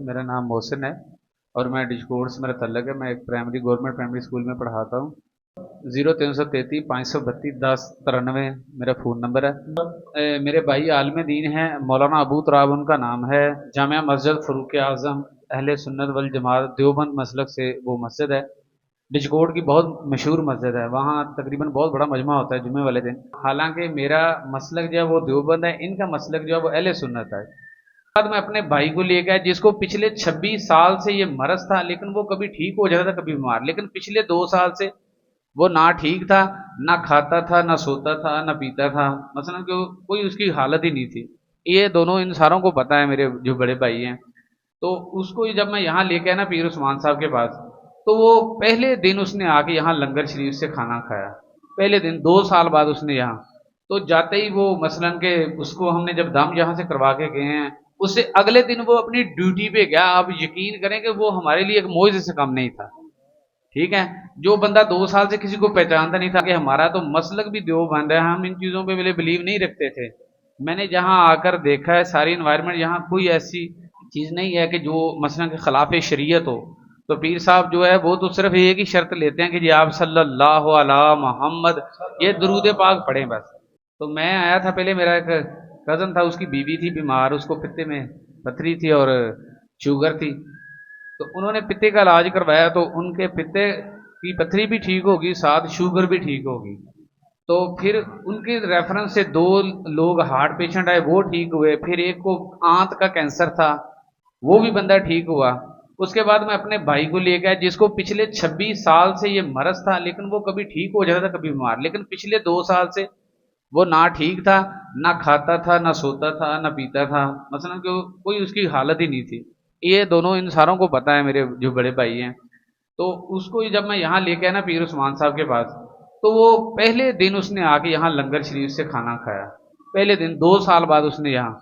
मेरा नाम मोहसिन है और मैं डिशकोड से मेरा तल्लक है। मैं एक गवर्नमेंट प्राइमरी स्कूल में पढ़ाता हूँ। 0333 532 1093 मेरा फ़ोन नंबर है। मेरे भाई आलिम दीन हैं, मौलाना अबू तराब उनका नाम है। जामिया मस्जिद फ़ारूक आज़म अहले सुन्नत वल जमात देवबंद मसलक से वो मस्जिद है। डिशकोड की बहुत मशहूर मस्जिद है, वहाँ तकरीबन बहुत बड़ा मजमा होता है जुम्मे वाले दिन। हालांकि मेरा मसलक जो है वो देवबंद है, इनका मसलक जो है वो अहले सुन्नत है। बाद मैं अपने भाई को ले गया जिसको पिछले 26 साल से ये मरज था, लेकिन वो कभी ठीक हो जाता था कभी बीमार। लेकिन पिछले 2 साल से वो ना ठीक था, ना खाता था, ना सोता था, ना पीता था। मसलन कोई उसकी हालत ही नहीं थी। ये दोनों इन सारों को पता है, मेरे जो बड़े भाई हैं। तो उसको जब मैं यहाँ लेके आया ना पीर उस्मान साहब के पास, तो वो पहले दिन उसने आके यहाँ लंगर शरीफ से खाना खाया। पहले दिन 2 साल बाद उसने यहाँ, तो जाते ही वो मसलन के उसको हमने जब दम यहाँ से करवा के गए हैं, उससे अगले दिन वो अपनी ड्यूटी पे गया। आप यकीन करें कि वो हमारे लिए एक मोइज़े से कम नहीं था। ठीक है, जो बंदा 2 साल से किसी को पहचानता नहीं था कि हमारा तो मसलक भी देवबंद है, हम इन चीज़ों पे पहले बिलीव नहीं रखते थे। मैंने जहाँ आकर देखा है सारी इन्वायरमेंट, यहाँ कोई ऐसी चीज़ नहीं है कि जो मसलन के खिलाफ शरीयत हो। तो पीर साहब जो है वो तो सिर्फ एक ही शर्त लेते हैं कि जी आप सल्लल्लाहु अला मोहम्मद ये दरूद पाक पढ़ें बस। तो मैं आया था, पहले मेरा एक कज़न था, उसकी बीवी थी बीमार, उसको पित्ते में पथरी थी और शुगर थी। तो उन्होंने पित्ते का इलाज करवाया, तो उनके पित्ते की पथरी भी ठीक होगी, साथ शुगर भी ठीक होगी। तो फिर उनके रेफरेंस से 2 लोग हार्ट पेशेंट आए, वो ठीक हुए। फिर एक को आंत का कैंसर था, वो भी बंदा ठीक हुआ। उसके बाद मैं अपने भाई को ले गया जिसको पिछले 26 साल से ये मरज था, लेकिन वो कभी ठीक हो जाता था कभी बीमार। लेकिन पिछले 2 साल से वो ना ठीक था, ना खाता था, ना सोता था, ना पीता था। मसलन कोई उसकी हालत ही नहीं थी। ये दोनों इन सारों को पता है, मेरे जो बड़े भाई हैं। तो उसको जब मैं यहाँ लेके आया ना पीर उस्मान साहब के पास, तो वो पहले दिन उसने आके यहाँ लंगर शरीफ से खाना खाया। पहले दिन 2 साल बाद उसने यहाँ,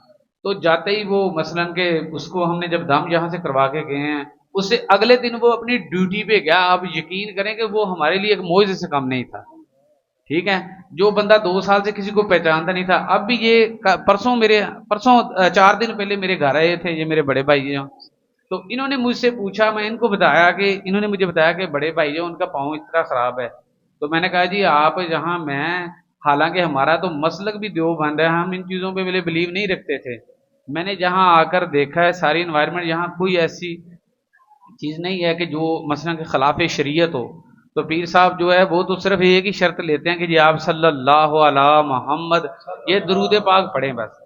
तो जाते ही वो मसलन के उसको हमने जब दम यहाँ से करवा के गए हैं, उससे अगले दिन वो अपनी ड्यूटी पे गया। आप यकीन करें कि वो हमारे लिए एक मोइज़े से कम नहीं था। ठीक है, जो बंदा 2 साल से किसी को पहचानता नहीं था। अब भी ये परसों 4 दिन पहले मेरे घर आए थे, ये मेरे बड़े भाई हैं। तो इन्होंने मुझसे पूछा, मैं इनको बताया कि इन्होंने मुझे बताया कि बड़े भाई जो उनका पाँव इस तरह खराब है। तो मैंने कहा जी आप जहाँ मैं, हालांकि हमारा तो मसलक भी देवबंद है, हम इन चीज़ों पे पहले बिलीव नहीं रखते थे। मैंने जहाँ आकर देखा है सारी इन्वायरमेंट, यहाँ कोई ऐसी चीज़ नहीं है कि जो मसलन के खिलाफ शरीयत हो। तो पीर साहब जो है वो तो सिर्फ एक ही शर्त लेते हैं कि जी आप सल्लल्लाहु अला मोहम्मद ये दरूद पाक पढ़ें बस।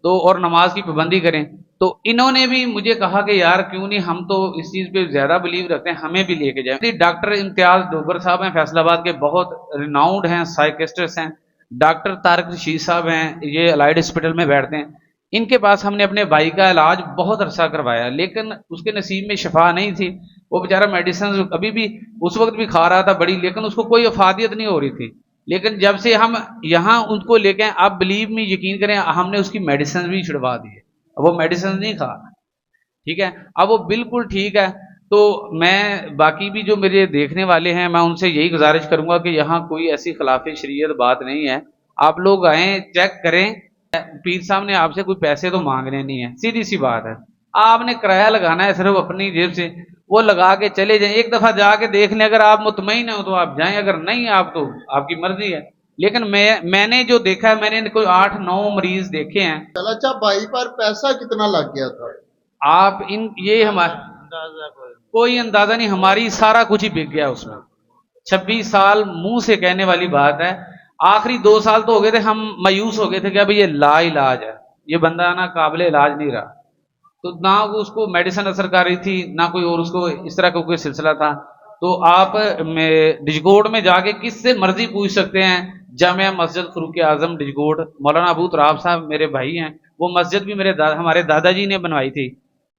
तो और नमाज की पाबंदी करें। तो इन्होंने भी मुझे कहा कि यार क्यों नहीं, हम तो इस चीज़ पे ज़्यादा बिलीव रखते हैं, हमें भी लेके जाए। डॉक्टर इम्तियाज़ डोगर साहब हैं, फैसलाबाद के बहुत रिनाउंड हैं, साइकिस्ट्रिस्ट हैं। डॉक्टर तारक रशीद साहब हैं, ये अलाइड हॉस्पिटल में बैठते हैं। इनके पास हमने अपने भाई का इलाज बहुत अरसा करवाया, लेकिन उसके नसीब में शफा नहीं थी। वो बेचारा मेडिसिन अभी भी उस वक्त भी खा रहा था बड़ी, लेकिन उसको कोई अफादियत नहीं हो रही थी। लेकिन जब से हम यहाँ उनको लेके आए, आप बिलीव में यकीन करें, हमने उसकी मेडिसिन भी छिड़वा दी है, अब वो मेडिसिन नहीं खा। ठीक है, अब वो बिल्कुल ठीक है। तो मैं बाकी भी जो मेरे देखने वाले हैं, मैं उनसे यही गुजारिश करूंगा कि यहाँ कोई ऐसी खिलाफ शरीयत बात नहीं है। आप लोग आए, चेक करें। पीर साहब ने आपसे कोई पैसे तो मांगने नहीं है, सीधी सी बात है। आपने किराया लगाना है सिर्फ अपनी जेब से, वो लगा के चले जाएं। एक दफा जाके देख लें, अगर आप मुतमईन हो तो आप जाएं, अगर नहीं आप तो आपकी मर्जी है। लेकिन मैंने जो देखा है, मैंने कोई 8-9 मरीज देखे हैं। चल अच्छा, भाई पर पैसा कितना लग गया था? आप इन ये हमारे कोई अंदाजा नहीं, हमारी सारा कुछ ही बिक गया उसमें। 26 साल मुंह से कहने वाली बात है। आखिरी 2 साल तो हो गए थे, हम मायूस हो गए थे कि अब ये ला इलाज है, ये बंदा ना काबिल इलाज नहीं रहा। तो ना वो उसको मेडिसिन असर कर रही थी, ना कोई और उसको इस तरह का कोई सिलसिला था। तो आप डिजगोड में जाके किससे मर्जी पूछ सकते हैं। जामिया मस्जिद फ़ारूक आज़म डिजगोड, मौलाना अबू तराब साहब मेरे भाई हैं। वो मस्जिद भी हमारे दादाजी ने बनवाई थी।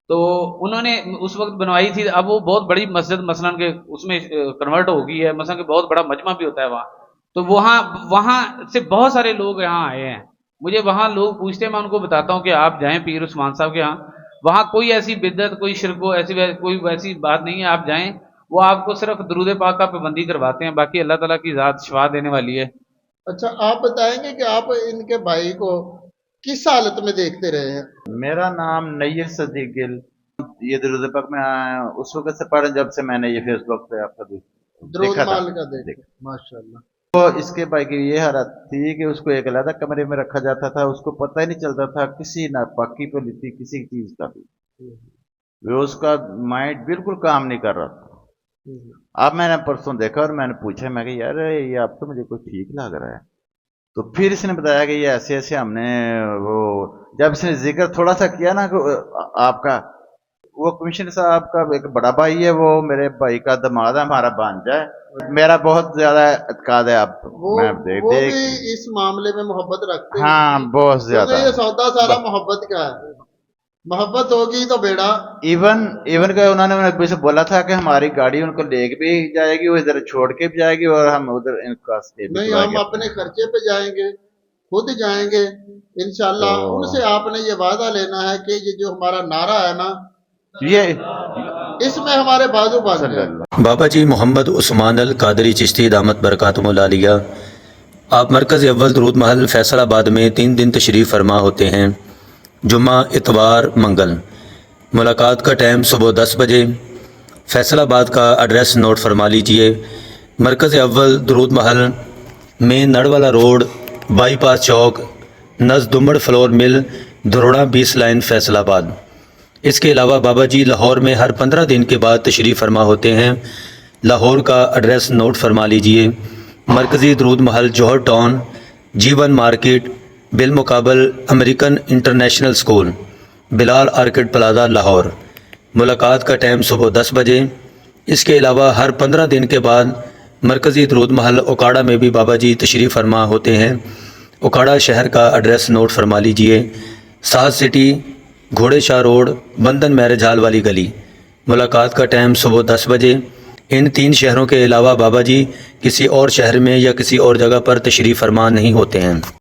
तो उन्होंने उस वक्त बनवाई थी। अब वो बहुत बड़ी मस्जिद मसलन के उसमें कन्वर्ट हो गई है, मसलन के बहुत बड़ा मजमा भी होता है वहाँ। तो वहाँ वहाँ से बहुत सारे लोग यहाँ आए हैं। मुझे वहाँ लोग पूछते हैं, मैं उनको बताता हूँ कि आप जाएं पीर उस्मान साहब के यहाँ। वहाँ कोई ऐसी बिद्दत, कोई शिरको, कोई वैसी बात नहीं है। आप जाएं, वो आपको सिर्फ दरूद पाक का पाबंदी करवाते हैं, बाकी अल्लाह ताला की ज़ात शिफा देने वाली है। अच्छा, आप बताएंगे कि आप इनके भाई को किस हालत में देखते रहे हैं? मेरा नाम नैयर सदीक गिल, ये दरूद पाक में उस वक्त से पढ़ा जब से मैंने ये फेसबुक पे आपका दरूद देखा था। माल का देखा माशाल्लाह। तो इसके भाई की ये हालत थी कि उसको एक अलग कमरे में रखा जाता था, उसको पता ही नहीं चलता था किसी नापाकी पे लिखी किसी चीज का भी, वो उसका माइंड बिल्कुल काम नहीं कर रहा था। अब मैंने परसों देखा और मैंने पूछा, मैं कि यार ये अब तो मुझे कोई ठीक लग रहा है। तो फिर इसने बताया कि ये ऐसे ऐसे हमने वो जब इसने जिक्र थोड़ा सा किया ना कि आपका वो कमिश्नर साहब का एक बड़ा भाई है, वो मेरे भाई का दामाद है, हमारा भांजा है, मेरा बहुत ज्यादा एतकाद है। आप वो मैं देख वो देख भी इस मामले में मोहब्बत रखते हैं, हाँ बहुत क्योंकि ज्यादा ये सौदा सारा मोहब्बत का है। मोहब्बत होगी तो बेड़ा। इवन का उन्होंने मुझे से बोला था कि हमारी गाड़ी उनको लेके भी जाएगी, वो इधर छोड़ के भी जाएगी और हम उधर इनका स्टे भी नहीं, हम करवाएंगे। अपने खर्चे पे जाएंगे, खुद जाएंगे इंशाल्लाह। तो- उनसे आपने ये वादा लेना है कि ये जो हमारा नारा है ना, ये इसमें हमारे बाजू बांध जाए। बाबा जी मोहम्मद उस्मान अल कादरी चिश्ती दामत बरकातुहुल आलिया, आप मरकज़ अव्वल दरूद महल फैसलाबाद में 3 दिन तशरीफ़ फरमा होते हैं, जुम्मा इतवार मंगल। मुलाकात का टाइम सुबह 10 बजे। फैसलाबाद का एड्रेस नोट फरमा लीजिए। मरकज़ अव्वल दरूद महल, मेन नड़वाला रोड, बाईपास चौक, नज़ दुमड़ फ्लोर मिल, धरोड़ा 20 लाइन फैसलाबाद। इसके अलावा बाबा जी लाहौर में हर 15 दिन के बाद तशरीफ़ फरमा होते हैं। लाहौर का एड्रेस नोट फरमा लीजिए। मरकज़ी दरूद महल जौहर टाउन, जीवन मार्केट, बिलमुकाबल American international school, Bilal orchid plaza Lahore. मुलाकात का टाइम सुबह 10 बजे। इसके अलावा हर 15 दिन के बाद मरकज़ी दरूद महल ओकाड़ा में भी बाबा जी तशरीफ़ फरमा होते हैं। ओकाड़ा शहर का एड्रेस नोट फरमा लीजिए। साथ सिटी, घोड़े शाह रोड, बंधन मैरिज हाल वाली गली। मुलाकात का टाइम सुबह 10 बजे। इन 3 शहरों के अलावा बाबा जी किसी और शहर में या किसी और जगह पर तशरीफ़ फरमा नहीं होते हैं।